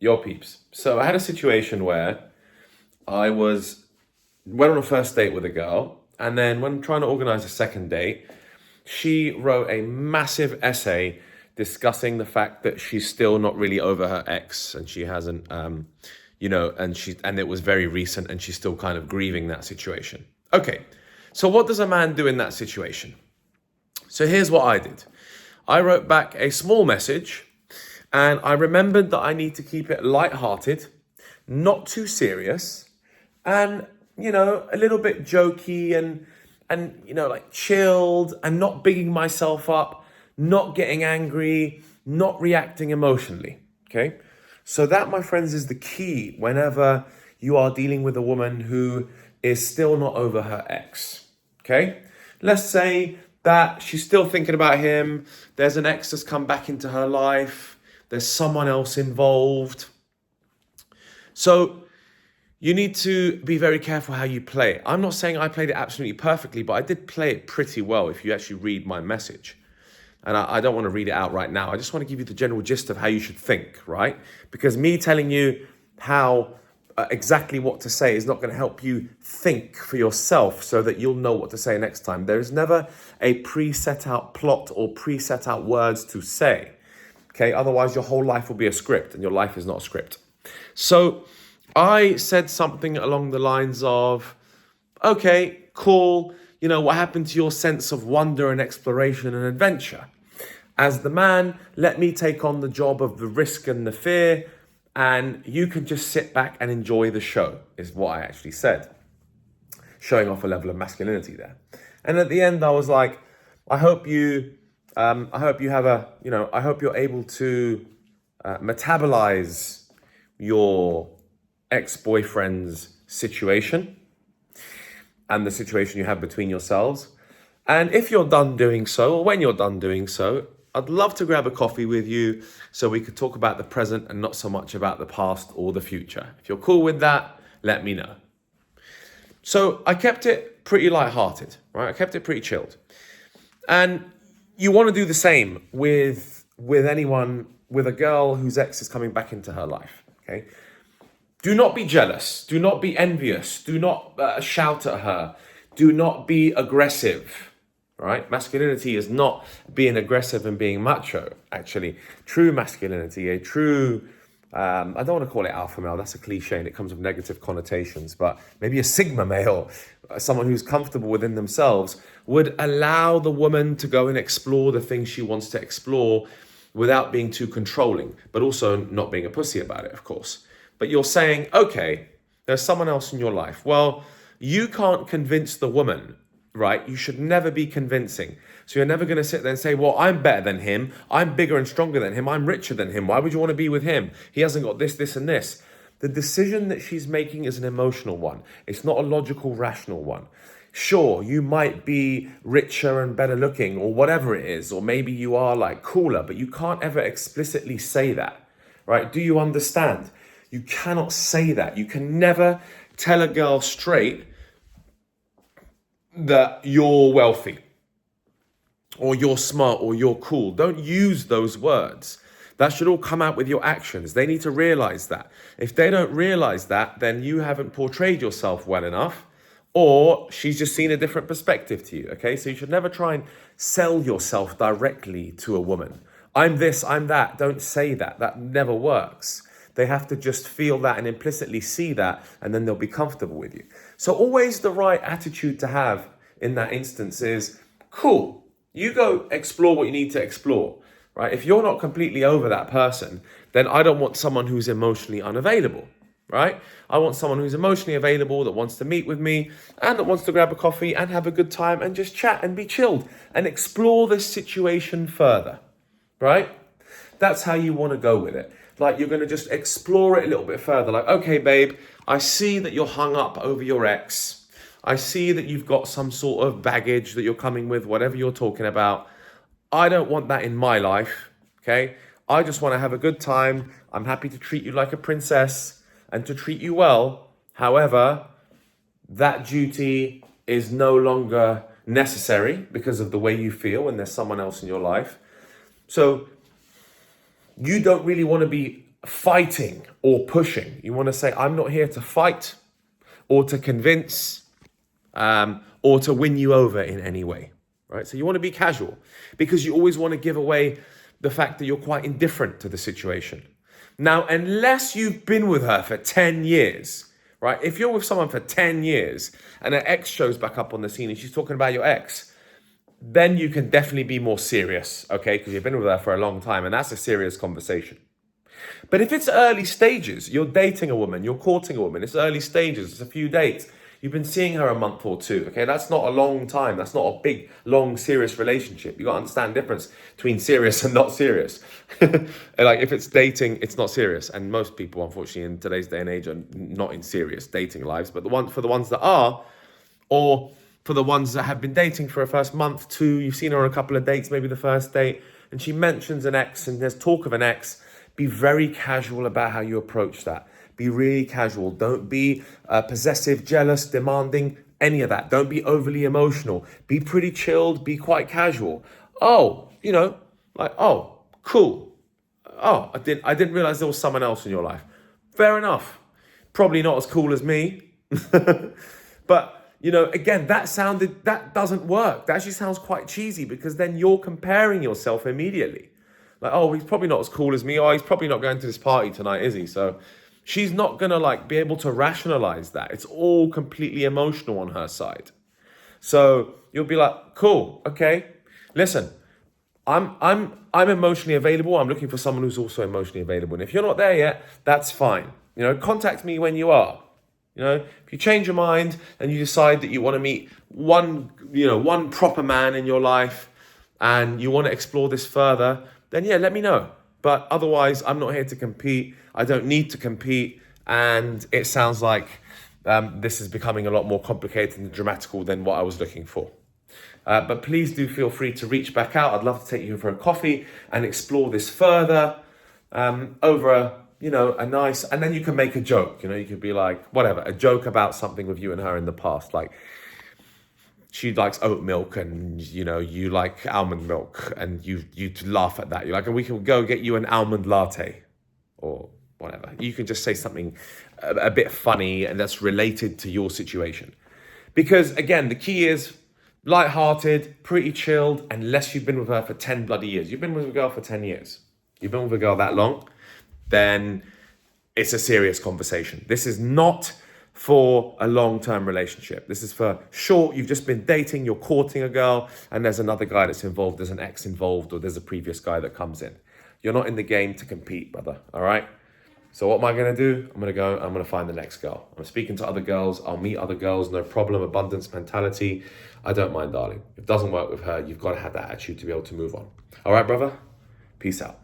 Your peeps. So I had a situation where I went on a first date with a girl, and then when trying to organize a second date, she wrote a massive essay discussing the fact that she's still not really over her ex, and she hasn't, and it was very recent, and she's still kind of grieving that situation. Okay, so what does a man do in that situation? So here's what I did. I wrote back a small message, and I remembered that I need to keep it lighthearted, not too serious, and a little bit jokey and like chilled, and not bigging myself up, not getting angry, not reacting emotionally. Okay? So that, my friends, is the key whenever you are dealing with a woman who is still not over her ex. Okay? Let's say that she's still thinking about him. There's an ex that's come back into her life. There's someone else involved. So you need to be very careful how you play it. I'm not saying I played it absolutely perfectly, but I did play it pretty well if you actually read my message. And I don't want to read it out right now. I just want to give you the general gist of how you should think, right? Because me telling you how exactly what to say is not going to help you think for yourself so that you'll know what to say next time. There is never a pre-set out plot or pre-set out words to say. Okay, otherwise your whole life will be a script, and your life is not a script. So I said something along the lines of, okay, cool, what happened to your sense of wonder and exploration and adventure? As the man, let me take on the job of the risk and the fear, and you can just sit back and enjoy the show, is what I actually said. Showing off a level of masculinity there. And at the end, I was like, I hope you're able to metabolize your ex-boyfriend's situation and the situation you have between yourselves. And if you're done doing so, or when you're done doing so, I'd love to grab a coffee with you so we could talk about the present and not so much about the past or the future. If you're cool with that, let me know. So I kept it pretty lighthearted, right? I kept it pretty chilled. And you want to do the same with anyone, with a girl whose ex is coming back into her life, okay? Do not be jealous. Do not be envious. Do not shout at her. Do not be aggressive, right? Masculinity is not being aggressive and being macho, actually. True masculinity, a true, I don't want to call it alpha male. That's a cliche and it comes with negative connotations, but maybe a sigma male, someone who's comfortable within themselves, would allow the woman to go and explore the things she wants to explore without being too controlling, but also not being a pussy about it, of course. But you're saying, okay, there's someone else in your life. Well, you can't convince the woman, right? You should never be convincing. So you're never going to sit there and say, well, I'm better than him. I'm bigger and stronger than him. I'm richer than him. Why would you want to be with him? He hasn't got this, this, and this. The decision that she's making is an emotional one. It's not a logical, rational one. Sure, you might be richer and better looking or whatever it is, or maybe you are like cooler, but you can't ever explicitly say that, right? Do you understand? You cannot say that. You can never tell a girl straight that you're wealthy or you're smart or you're cool. Don't use those words. That should all come out with your actions. They need to realize that. If they don't realize that, then you haven't portrayed yourself well enough, or she's just seen a different perspective to you, okay? So you should never try and sell yourself directly to a woman. I'm this, I'm that. Don't say that. That never works. They have to just feel that and implicitly see that, and then they'll be comfortable with you. So always the right attitude to have in that instance is, cool, you go explore what you need to explore, right? If you're not completely over that person, then I don't want someone who's emotionally unavailable, right? I want someone who's emotionally available, that wants to meet with me and that wants to grab a coffee and have a good time and just chat and be chilled and explore this situation further, right? That's how you want to go with it. Like you're going to just explore it a little bit further. Like, okay, babe, I see that you're hung up over your ex. I see that you've got some sort of baggage that you're coming with, whatever you're talking about. I don't want that in my life, okay? I just want to have a good time. I'm happy to treat you like a princess and to treat you well. However, that duty is no longer necessary because of the way you feel when there's someone else in your life. So you don't really want to be fighting or pushing. You want to say, I'm not here to fight or to convince or to win you over in any way, right? So you want to be casual because you always want to give away the fact that you're quite indifferent to the situation. Now, unless you've been with her for 10 years, right? If you're with someone for 10 years and her ex shows back up on the scene and she's talking about your ex, then you can definitely be more serious, okay? Because you've been with her for a long time and that's a serious conversation. But if it's early stages, you're dating a woman, you're courting a woman, it's early stages, it's a few dates, you've been seeing her a month or two, okay? That's not a long time. That's not a big, long, serious relationship. You got to understand the difference between serious and not serious. Like if it's dating, it's not serious. And most people, unfortunately, in today's day and age are not in serious dating lives. But for the ones that are, or for the ones that have been dating for a first month, two, you've seen her on a couple of dates, maybe the first date, and she mentions an ex and there's talk of an ex, be very casual about how you approach that. Be really casual. Don't be possessive, jealous, demanding, any of that. Don't be overly emotional. Be pretty chilled. Be quite casual. Oh, oh, cool. Oh, I didn't realize there was someone else in your life. Fair enough. Probably not as cool as me. But, again, that doesn't work. That actually sounds quite cheesy because then you're comparing yourself immediately. Like, oh, he's probably not as cool as me. Oh, he's probably not going to this party tonight, is he? So she's not going to be able to rationalize that. It's all completely emotional on her side. So you'll be like, cool, okay. Listen, I'm emotionally available. I'm looking for someone who's also emotionally available. And if you're not there yet, that's fine. Contact me when you are. If you change your mind and you decide that you want to meet one proper man in your life and you want to explore this further, then yeah, let me know. But otherwise, I'm not here to compete. I don't need to compete. And it sounds like this is becoming a lot more complicated and dramatical than what I was looking for. But please do feel free to reach back out. I'd love to take you for a coffee and explore this further over a nice, and then you can make a joke. You could be like, whatever, a joke about something with you and her in the past. Like, she likes oat milk and, you like almond milk and you laugh at that. You're like, and we can go get you an almond latte or whatever. You can just say something a bit funny and that's related to your situation. Because again, the key is lighthearted, pretty chilled, unless you've been with her for 10 bloody years. You've been with a girl for 10 years. You've been with a girl that long, then it's a serious conversation. This is not for a long-term relationship. This is for short, you've just been dating, you're courting a girl, and there's another guy that's involved, there's an ex involved, or there's a previous guy that comes in. You're not in the game to compete, brother, all right? So what am I gonna do? I'm gonna find the next girl. I'm speaking to other girls, I'll meet other girls, no problem, abundance mentality. I don't mind, darling. If it doesn't work with her, you've gotta have that attitude to be able to move on. All right, brother? Peace out.